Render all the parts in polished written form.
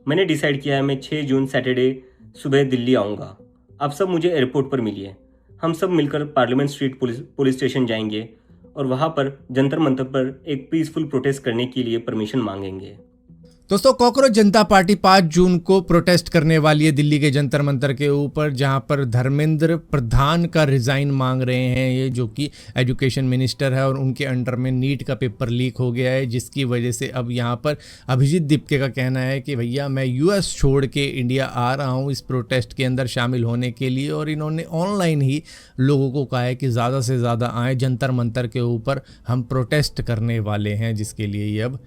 मैंने डिसाइड किया है मैं 6 जून सैटरडे सुबह दिल्ली आऊँगा। आप सब मुझे एयरपोर्ट पर मिलिए। हम सब मिलकर पार्लियामेंट स्ट्रीट पुलिस स्टेशन जाएंगे और वहाँ पर जंतर मंतर पर एक पीसफुल प्रोटेस्ट करने के लिए परमिशन मांगेंगे। दोस्तों, कॉकरोच जनता पार्टी 5 जून को प्रोटेस्ट करने वाली है दिल्ली के जंतर मंतर के ऊपर, जहां पर धर्मेंद्र प्रधान का रिजाइन मांग रहे हैं, ये जो कि एजुकेशन मिनिस्टर है, और उनके अंडर में नीट का पेपर लीक हो गया है, जिसकी वजह से अब यहां पर अभिजीत दीपके का कहना है कि भैया मैं यूएस छोड़ के इंडिया आ रहा हूं इस प्रोटेस्ट के अंदर शामिल होने के लिए। और इन्होंने ऑनलाइन ही लोगों को कहा है कि ज़्यादा से ज़्यादा आए जंतर मंतर के ऊपर, हम प्रोटेस्ट करने वाले हैं, जिसके लिए ये अब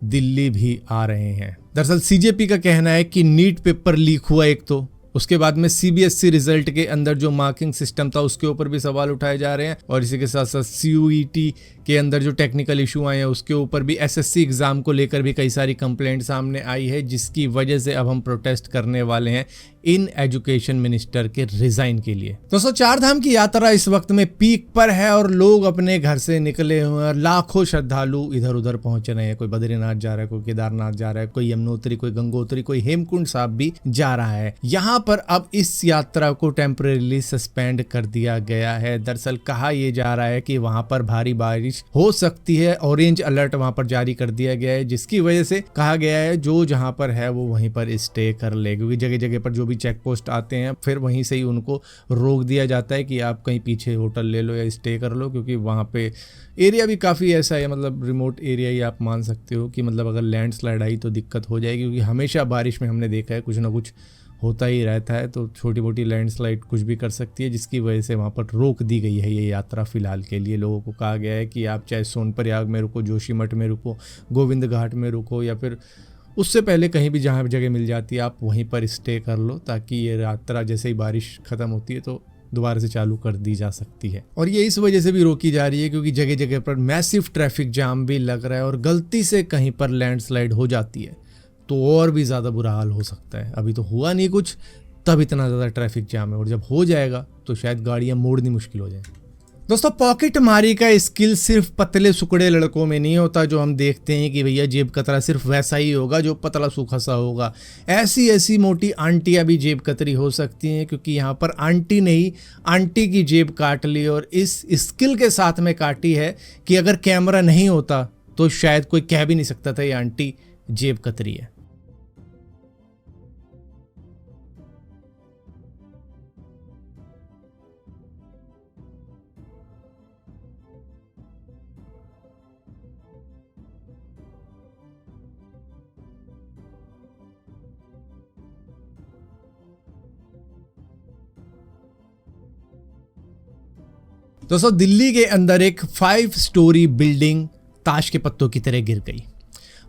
दिल्ली भी आ रहे हैं। दरअसल सीजेपी का कहना है कि नीट पेपर लीक हुआ एक, तो उसके बाद में सीबीएसई रिजल्ट के अंदर जो मार्किंग सिस्टम था उसके ऊपर भी सवाल उठाए जा रहे हैं, और इसी के साथ साथ सीयूईटी के अंदर जो टेक्निकल इशू आए हैं उसके ऊपर भी, एसएससी एग्जाम को लेकर भी कई सारी कंप्लेंट सामने आई है, जिसकी वजह से अब हम प्रोटेस्ट करने वाले हैं इन एजुकेशन मिनिस्टर के रिजाइन के लिए। दोस्तों, 4 धाम की यात्रा इस वक्त में पीक पर है और लोग अपने घर से निकले हुए हैं। लाखों श्रद्धालु इधर उधर पहुंच रहे हैं। कोई बद्रीनाथ जा रहा है, कोई केदारनाथ जा रहा है, कोई यमुनोत्री, कोई गंगोत्री, कोई हेमकुंड साहब भी जा रहा है। यहाँ पर अब इस यात्रा को टेम्परेरीली सस्पेंड कर दिया गया है। दरअसल कहा यह जा रहा है कि वहां पर भारी बारिश हो सकती है, ऑरेंज अलर्ट वहां पर जारी कर दिया गया है, जिसकी वजह से कहा गया है जो जहां पर है वो वहीं पर स्टे कर ले, क्योंकि जगह जगह पर जो भी चेक पोस्ट आते हैं फिर वहीं से ही उनको रोक दिया जाता है कि आप कहीं पीछे होटल ले लो या स्टे कर लो, क्योंकि वहाँ पे एरिया भी काफ़ी ऐसा है, मतलब रिमोट एरिया ही आप मान सकते हो कि मतलब अगर लैंडस्लाइड आई तो दिक्कत हो जाएगी, क्योंकि हमेशा बारिश में हमने देखा है कुछ ना कुछ होता ही रहता है, तो छोटी मोटी लैंडस्लाइड कुछ भी कर सकती है, जिसकी वजह से वहाँ पर रोक दी गई है ये यात्रा फिलहाल के लिए। लोगों को कहा गया है कि आप चाहे सोनप्रयाग में रुको, जोशीमठ में रुको, गोविंद घाट में रुको, या फिर उससे पहले कहीं भी जहाँ जगह मिल जाती है आप वहीं पर स्टे कर लो, ताकि ये यात्रा जैसे ही बारिश ख़त्म होती है तो दोबारा से चालू कर दी जा सकती है। और ये इस वजह से भी रोकी जा रही है क्योंकि जगह जगह पर मैसिव ट्रैफिक जाम भी लग रहा है, और गलती से कहीं पर लैंडस्लाइड हो जाती है तो और भी ज़्यादा बुरा हाल हो सकता है। अभी तो हुआ नहीं कुछ, तब इतना ज़्यादा ट्रैफिक जाम है, और जब हो जाएगा तो शायद गाड़ियाँ मोड़नी मुश्किल हो जाए। दोस्तों, पॉकेट मारी का स्किल सिर्फ पतले सुकड़े लड़कों में नहीं होता, जो हम देखते हैं कि भैया जेब कतरा सिर्फ वैसा ही होगा जो पतला सूखा सा होगा। ऐसी मोटी आंटियां भी जेब कतरी हो सकती हैं, क्योंकि यहाँ पर आंटी नहीं, आंटी की जेब काट ली, और इस स्किल के साथ में काटी है कि अगर कैमरा नहीं होता तो शायद कोई कह भी नहीं सकता था ये आंटी जेब कतरी है। दोस्तों, दिल्ली के अंदर एक 5 स्टोरी बिल्डिंग ताश के पत्तों की तरह गिर गई,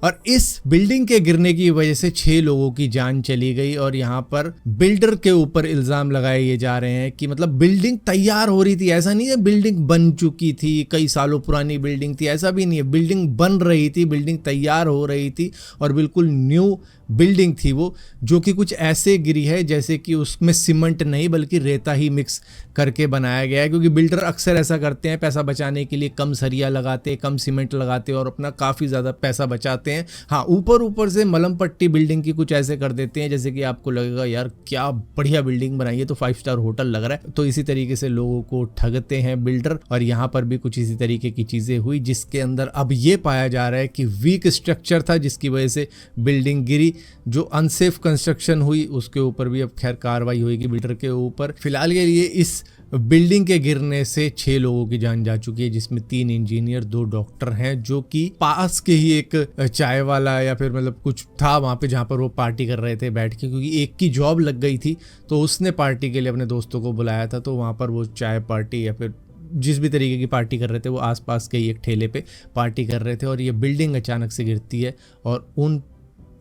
और इस बिल्डिंग के गिरने की वजह से 6 लोगों की जान चली गई। और यहाँ पर बिल्डर के ऊपर इल्ज़ाम लगाए ये जा रहे हैं कि मतलब बिल्डिंग तैयार हो रही थी, ऐसा नहीं है बिल्डिंग बन चुकी थी, कई सालों पुरानी बिल्डिंग थी, ऐसा भी नहीं है। बिल्डिंग बन रही थी, बिल्डिंग तैयार हो रही थी, और बिल्कुल न्यू बिल्डिंग थी वो, जो कि कुछ ऐसे गिरी है जैसे कि उसमें सीमेंट नहीं बल्कि रेता ही मिक्स करके बनाया गया है। क्योंकि बिल्डर अक्सर ऐसा करते हैं, पैसा बचाने के लिए कम सरिया लगाते, कम सीमेंट लगाते और अपना काफ़ी ज़्यादा पैसा बचाते हैं। हाँ, ऊपर से मलम पट्टी बिल्डिंग की कुछ ऐसे कर देते हैं जैसे कि आपको लगेगा यार क्या बढ़िया बिल्डिंग बनाई है, तो 5 स्टार होटल लग रहा है। तो इसी तरीके से लोगों को ठगते हैं बिल्डर, और यहाँ पर भी कुछ इसी तरीके की चीज़ें हुई, जिसके अंदर अब ये पाया जा रहा है कि वीक स्ट्रक्चर था, जिसकी वजह से बिल्डिंग गिरी। जो अनसेफ कंस्ट्रक्शन हुई उसके ऊपर भी अब खैर कार्रवाई होगी बिल्डर के ऊपर। फिलहाल के लिए इस बिल्डिंग के गिरने से 6 लोगों की जान जा चुकी है, जिसमें 3 इंजीनियर 2 डॉक्टर हैं, जो कि पास के ही एक चाय वाला या फिर मतलब कुछ था वहाँ पे जहाँ पर वो पार्टी कर रहे थे बैठ के, क्योंकि एक की जॉब लग गई थी तो उसने पार्टी के लिए अपने दोस्तों को बुलाया था, तो वहाँ पर वो चाय पार्टी या फिर जिस भी तरीके की पार्टी कर रहे थे वो आसपास के ही एक ठेले पे पार्टी कर रहे थे, और ये बिल्डिंग अचानक से गिरती है और उन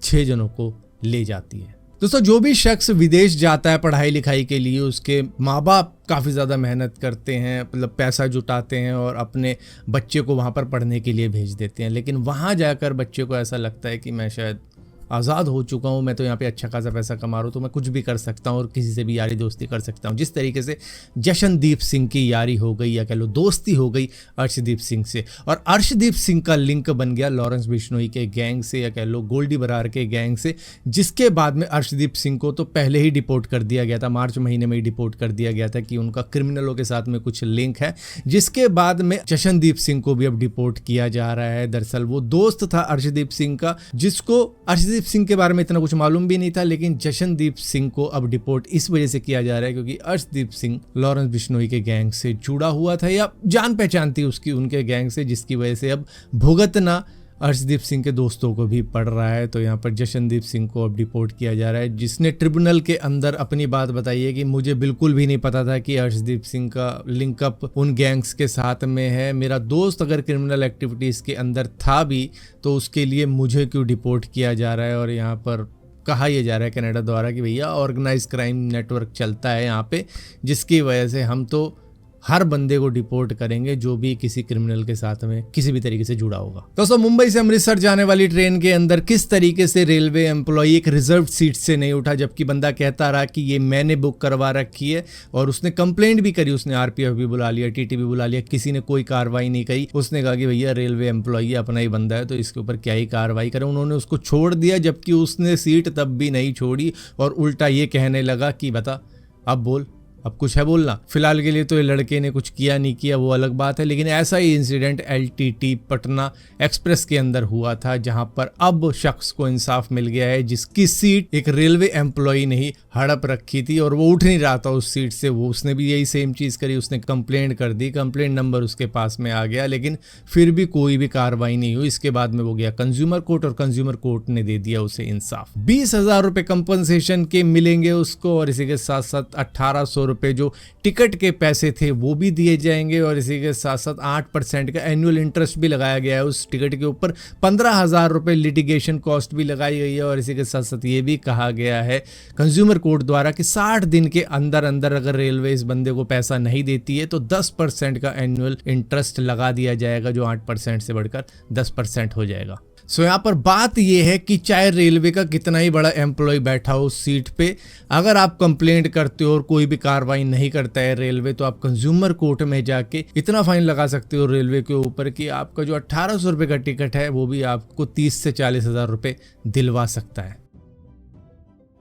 6 जनों को ले जाती है। दोस्तों, जो भी शख्स विदेश जाता है पढ़ाई लिखाई के लिए, उसके माँ बाप काफ़ी ज़्यादा मेहनत करते हैं, मतलब पैसा जुटाते हैं और अपने बच्चे को वहाँ पर पढ़ने के लिए भेज देते हैं, लेकिन वहाँ जाकर बच्चे को ऐसा लगता है कि मैं शायद आज़ाद हो चुका हूँ, मैं तो यहाँ पे अच्छा खासा पैसा कमा रहा हूँ, तो मैं कुछ भी कर सकता हूँ और किसी से भी यारी दोस्ती कर सकता हूँ। जिस तरीके से जशनदीप सिंह की यारी हो गई या कह लो दोस्ती हो गई अर्शदीप सिंह से, और अर्शदीप सिंह का लिंक बन गया लॉरेंस बिश्नोई के गैंग से या कह लो गोल्डी बरार के गैंग से, जिसके बाद में अर्शदीप सिंह को तो पहले ही डिपोर्ट कर दिया गया था, मार्च महीने में ही डिपोर्ट कर दिया गया था कि उनका क्रिमिनलों के साथ में कुछ लिंक है, जिसके बाद में जशनदीप सिंह को भी अब डिपोर्ट किया जा रहा है। दरअसल वो दोस्त था अर्शदीप सिंह का, जिसको अर्शदीप सिंह के बारे में इतना कुछ मालूम भी नहीं था, लेकिन जशनदीप सिंह को अब डिपोर्ट इस वजह से किया जा रहा है क्योंकि अर्शदीप सिंह लॉरेंस बिश्नोई के गैंग से जुड़ा हुआ था या जान पहचान थी उसकी उनके गैंग से, जिसकी वजह से अब भुगतना अर्शदीप सिंह के दोस्तों को भी पड़ रहा है। तो यहाँ पर जशनदीप सिंह को अब डिपोर्ट किया जा रहा है, जिसने ट्रिब्यूनल के अंदर अपनी बात बताई है कि मुझे बिल्कुल भी नहीं पता था कि अर्शदीप सिंह का लिंकअप उन गैंग्स के साथ में है। मेरा दोस्त अगर क्रिमिनल एक्टिविटीज़ के अंदर था भी तो उसके लिए मुझे क्यों डिपोर्ट किया जा रहा है। और यहाँ पर कहा यह जा रहा है कनाडा द्वारा कि भैया ऑर्गेनाइज क्राइम नेटवर्क चलता है यहाँ पे, जिसकी वजह से हम तो हर बंदे को डिपोर्ट करेंगे जो भी किसी क्रिमिनल के साथ में किसी भी तरीके से जुड़ा होगा। दोस्तों, मुंबई से अमृतसर जाने वाली ट्रेन के अंदर किस तरीके से रेलवे एम्प्लॉय एक रिजर्व सीट से नहीं उठा, जबकि बंदा कहता रहा कि ये मैंने बुक करवा रखी है, और उसने कंप्लेंट भी करी, उसने आरपीएफ भी बुला लिया, टीटी भी बुला लिया, किसी ने कोई कार्रवाई नहीं करी। उसने कहा कि भैया रेलवे एम्प्लॉय अपना ही बंदा है तो इसके ऊपर क्या ही कार्रवाई करें। उन्होंने उसको छोड़ दिया, जबकि उसने सीट तब भी नहीं छोड़ी और उल्टा ये कहने लगा कि बता अब बोल, अब कुछ है बोलना। फिलहाल के लिए तो ये लड़के ने कुछ किया नहीं किया वो अलग बात है, लेकिन ऐसा ही इंसिडेंट एलटीटी पटना एक्सप्रेस के अंदर हुआ था, जहां पर अब शख्स को इंसाफ मिल गया है जिसकी सीट एक रेलवे एम्प्लॉय ने ही हड़प रखी थी और वो उठ नहीं रहा था उस सीट से। वो उसने भी यही सेम चीज़ करी, उसने कंप्लेंट कर दी, कंप्लेंट नंबर उसके पास में आ गया, लेकिन फिर भी कोई भी कार्रवाई नहीं हुई। इसके बाद में वो गया कंज्यूमर कोर्ट और कंज्यूमर कोर्ट ने दे दिया उसे इंसाफ। 20,000 रुपये कंपनसेशन के मिलेंगे उसको, और इसी के साथ साथ 1,800 रुपये जो टिकट के पैसे थे वो भी दिए जाएंगे, और इसी के साथ साथ 8% का एनुअल इंटरेस्ट भी लगाया गया है उस टिकट के ऊपर। 15,000 रुपये लिटिगेशन कॉस्ट भी लगाई गई है, और इसी के साथ साथ ये भी कहा गया है कंज्यूमर कोर्ट द्वारा कि 60 दिन के अंदर अंदर अगर रेलवे इस बंदे को पैसा नहीं देती है तो 10% का एनुअल इंटरेस्ट लगा दिया जाएगा, जो 8% से बढ़कर 10% हो जाएगा। सो यहाँ पर बात यह है कि चाहे रेलवे का कितना ही बड़ा एम्प्लॉय बैठा हो उस सीट पे, अगर आप कंप्लेंट करते हो और कोई भी कार्रवाई नहीं करता है रेलवे, तो आप कंज्यूमर कोर्ट में जाके इतना फाइन लगा सकते हो रेलवे के ऊपर कि आपका जो 1,800 रुपये का टिकट है वो भी आपको 30 से 40,000 रुपये दिलवा सकता है।